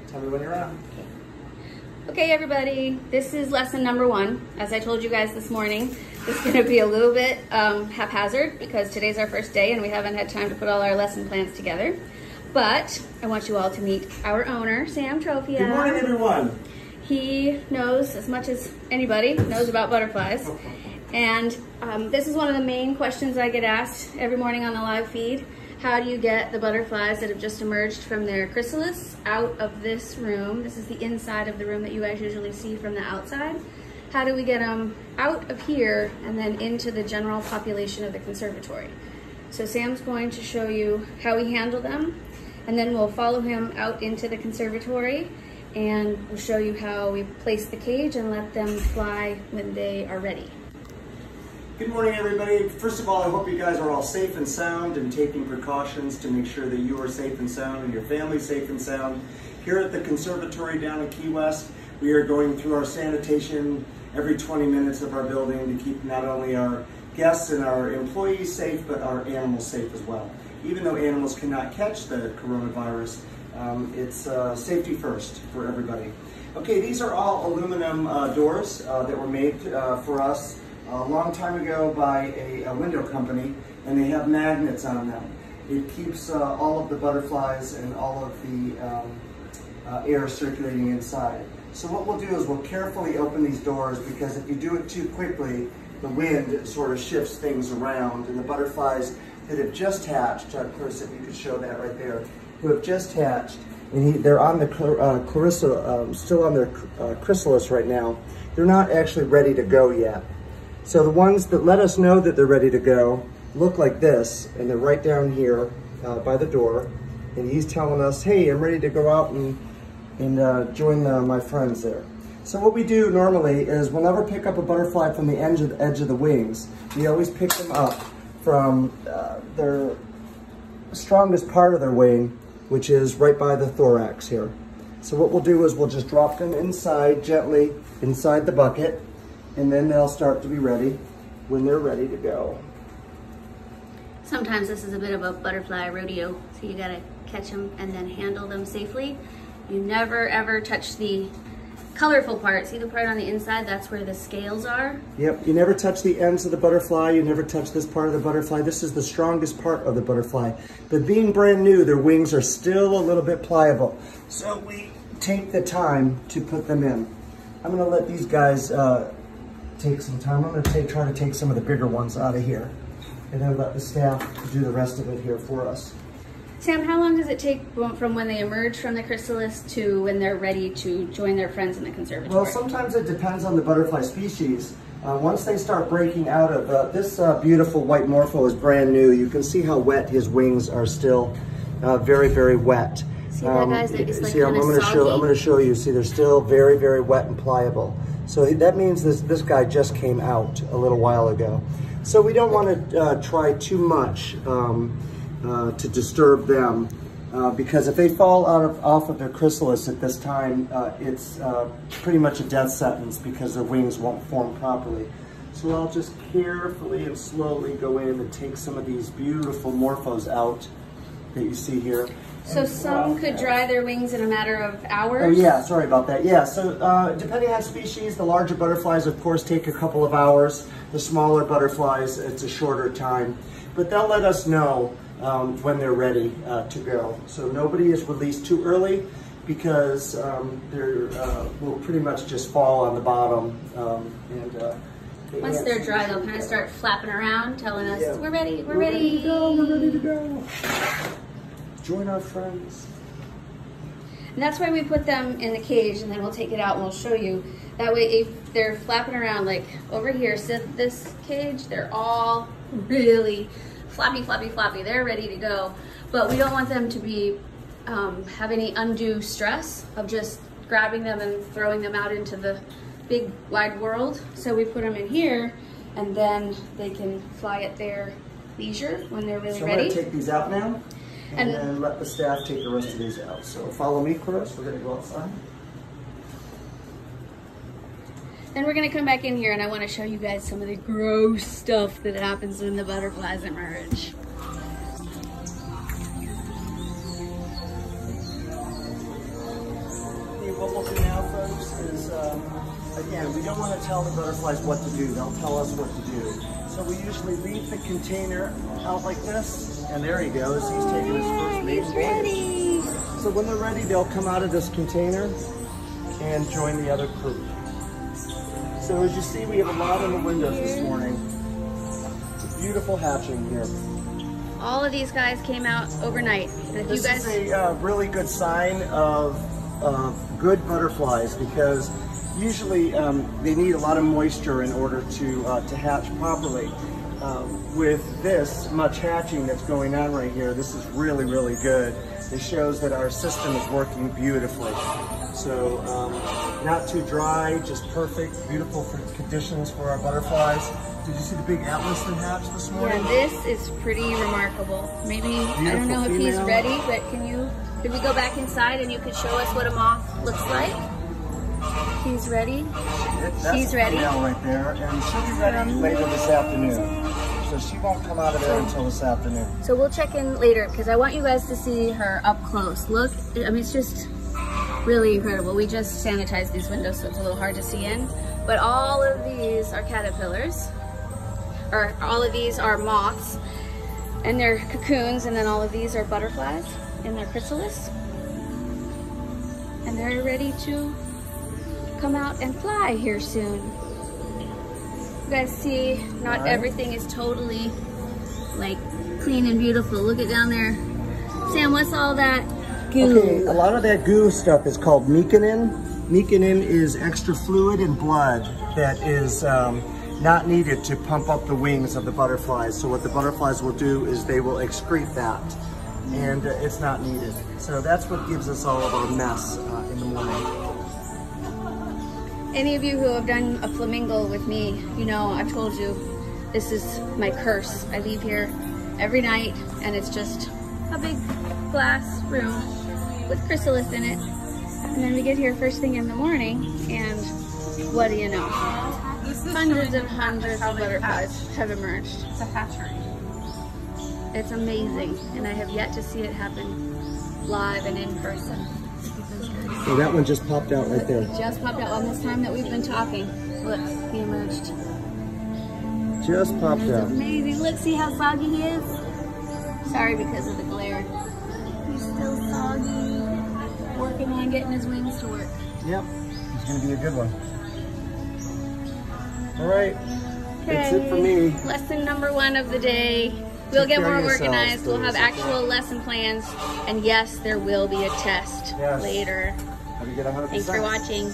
Tell me when you're on. Okay, everybody, this is lesson number 1. As I told you guys this morning, this is gonna be a little bit haphazard because today's our first day and we haven't had time to put all our lesson plans together. But I want you all to meet our owner, Sam Trophia. Good morning, everyone. He knows as much as anybody knows about butterflies. And this is one of the main questions I get asked every morning on the live feed. How do you get the butterflies that have just emerged from their chrysalis out of this room? This is the inside of the room that you guys usually see from the outside. How do we get them out of here and then into the general population of the conservatory? So Sam's going to show you how we handle them, and then we'll follow him out into the conservatory and we'll show you how we place the cage and let them fly when they are ready. Good morning, everybody. First of all, I hope you guys are all safe and sound and taking precautions to make sure that you are safe and sound and your family's safe and sound. Here at the Conservatory down in Key West, we are going through our sanitation every 20 minutes of our building to keep not only our guests and our employees safe, but our animals safe as well. Even though animals cannot catch the coronavirus, it's safety first for everybody. Okay, these are all aluminum doors that were made for us a long time ago by a window company, and they have magnets on them. It keeps all of the butterflies and all of the air circulating inside. So what we'll do is we'll carefully open these doors, because if you do it too quickly, the wind sort of shifts things around, and the butterflies that have just hatched, Chris, if you could show that right there, who have just hatched, and they're on the still on their chrysalis right now. They're not actually ready to go yet. So the ones that let us know that they're ready to go look like this, and they're right down here by the door, and he's telling us, hey, I'm ready to go out and join my friends there. So what we do normally is we'll never pick up a butterfly from the edge of the wings. We always pick them up from their strongest part of their wing, which is right by the thorax here. So what we'll do is we'll just drop them inside, gently inside the bucket, and then they'll start to be ready when they're ready to go. Sometimes this is a bit of a butterfly rodeo, so you gotta catch them and then handle them safely. You never ever touch the colorful part. See the part on the inside? That's where the scales are. Yep, you never touch the ends of the butterfly. You never touch this part of the butterfly. This is the strongest part of the butterfly. But being brand new, their wings are still a little bit pliable. So we take the time to put them in. I'm gonna let these guys take some time. I'm gonna try to take some of the bigger ones out of here, and then let the staff do the rest of it here for us. Sam, how long does it take from when they emerge from the chrysalis to when they're ready to join their friends in the conservatory? Well, sometimes it depends on the butterfly species. Once they start breaking out of this beautiful white morpho is brand new. You can see how wet his wings are still, very, very wet. See that, guys? It's like I'm going to show you. See, they're still very, very wet and pliable. So that means this guy just came out a little while ago. So we don't want to try too much to disturb them, because if they fall off of their chrysalis at this time, it's pretty much a death sentence, because their wings won't form properly. So I'll just carefully and slowly go in and take some of these beautiful morphos out that you see here. So some could dry their wings in a matter of hours? Oh yeah, sorry about that. Yeah, so depending on species, the larger butterflies of course take a couple of hours. The smaller butterflies, it's a shorter time. But they'll let us know when they're ready to go. So nobody is released too early, because will pretty much just fall on the bottom. Once they're dry, they'll kind of start flapping around, telling us, yeah, we're ready, we're ready. Ready to go, we're ready to go. Join our friends. And that's why we put them in the cage, and then we'll take it out and we'll show you. That way, if they're flapping around, like over here, sit this cage, they're all really flappy, flappy, flappy. They're ready to go. But we don't want them to be have any undue stress of just grabbing them and throwing them out into the big wide world. So we put them in here, and then they can fly at their leisure when they're really ready. I'm gonna take these out now, and then let the staff take the rest of these out. So follow me, Chris. We're gonna go outside. Then we're gonna come back in here, and I wanna show you guys some of the gross stuff that happens when the butterflies emerge. what we'll do now, folks, is, again, we don't want to tell the butterflies what to do. They'll tell us what to do. So we usually leave the container out like this, and there he goes. He's taking his first maiden He's ready. So when they're ready, they'll come out of this container and join the other group. So as you see, we have a lot in the windows this morning. It's a beautiful hatching here. All of these guys came out overnight. If This you guys is a really good sign of good butterflies, because usually they need a lot of moisture in order to hatch properly. With this much hatching that's going on right here, this is really, really good. It shows that our system is working beautifully. So not too dry, just perfect, beautiful conditions for our butterflies. Did you see the big atlas that hatched this morning? Yeah, this is pretty remarkable. Maybe, Beautiful I don't know if he's female. ready, but could we go back inside and you could show us what a moth looks like? He's ready. That's She's a ready. female right there, and she'll be ready later this afternoon. So she won't come out of there until this afternoon. So we'll check in later because I want you guys to see her up close. Look, I mean, it's just really incredible. We just sanitized these windows, so it's a little hard to see in. But all of these are caterpillars, or all of these are moths, and they're cocoons, and then all of these are butterflies in their chrysalis. And they're ready to come out and fly here soon. You guys see, not everything is totally like clean and beautiful. Look at down there. Sam, what's all that goo? Okay, a lot of that goo stuff is called meconin. Meconin is extra fluid and blood that is not needed to pump up the wings of the butterflies. So what the butterflies will do is they will excrete that, and it's not needed. So that's what gives us all of our mess in the morning. Any of you who have done a flamingo with me, you know I've told you this is my curse. I leave here every night and it's just a big glass room with chrysalis in it. And then we get here first thing in the morning and what do you know? Hundreds and hundreds of butterflies have emerged. It's a hatchery. It's amazing and I have yet to see it happen live and in person. So that one just popped out right there. It just popped out on this time that we've been talking. Look, he emerged. Just popped It's out. amazing. Look, see how soggy he is? Sorry because of the glare. He's still soggy. Working on getting his wings to work. Yep, it's gonna be a good one. All right, that's it for me. Lesson number 1 of the day. We'll Take get care more of yourselves, organized. We'll have please. actual lesson plans. And yes, there will be a test Yes. later. How do you get 100%? Thanks for watching.